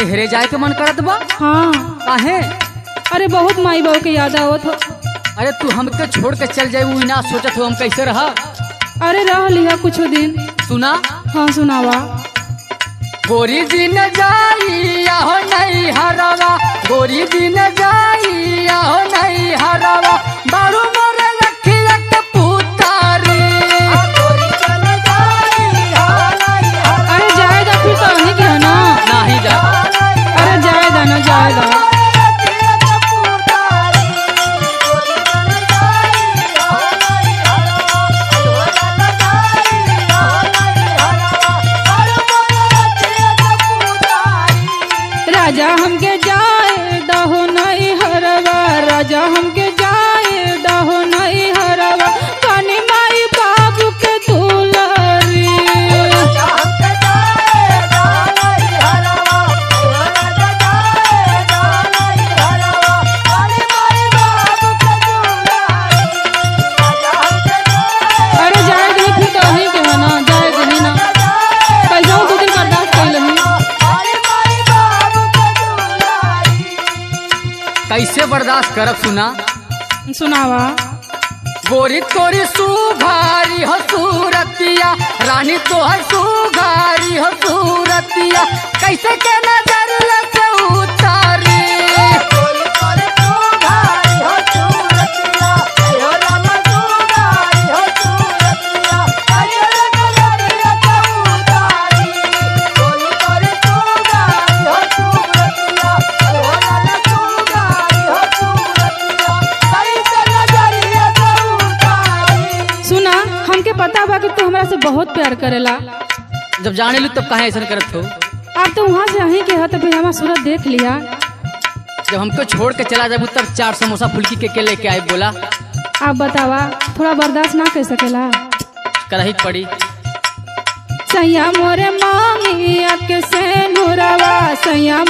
नैहरे जाए के मन करत बा? हाँ। काहे? अरे बहुत माई बाबू के याद आवत हो। अरे तू हमके छोड़ के चल जाए वो ना सोचत हो हम कैसे रहा? अरे रह लिया कुछ दिन। सुना? हाँ सुनावा। गोरी दिन जाई हो नहीं हरावा, गोरी दिन जाई हो नहीं हरावा, बारू मोरे रखिया के पुतारी। अरे जाएगा फिर तो नहीं क्या ना? नहीं जा। अरे जाएगा ना जाएगा। राजा हमके जाए दहो नहीं हरवा, राजा हमके जाए दहो नहीं हरवा, कानी माई बाबू के दुलारी। अरे जाए नहीं फिर तो नहीं के है ना, जाए नहीं ना, कल जाऊँ 2 दिन बर्दाश्त कर लही। कैसे बर्दाश्त करब? सुना? सुनावा। गोरी तोरी सुघारी हो सूरतिया, रानी तोहर सुघारी हो सूरतिया, कैसे के नजर से उतारी। पता बा कि तू हमरा से बहुत प्यार करेला। जब जाने लू तब काहे ऐसा करत हो? अब तो वहाँ से यहीं के है तो फिर हमारा सूरत देख लिया। जब हमको छोड़ के चला जाबू तब 4 समोसा फुल्की के लेके आए बोला। आप बतावा थोड़ा बर्दाश्त ना कर सकेला? करही पड़ी। सैया मोरे मांगी आपके सेनुरवा, सैया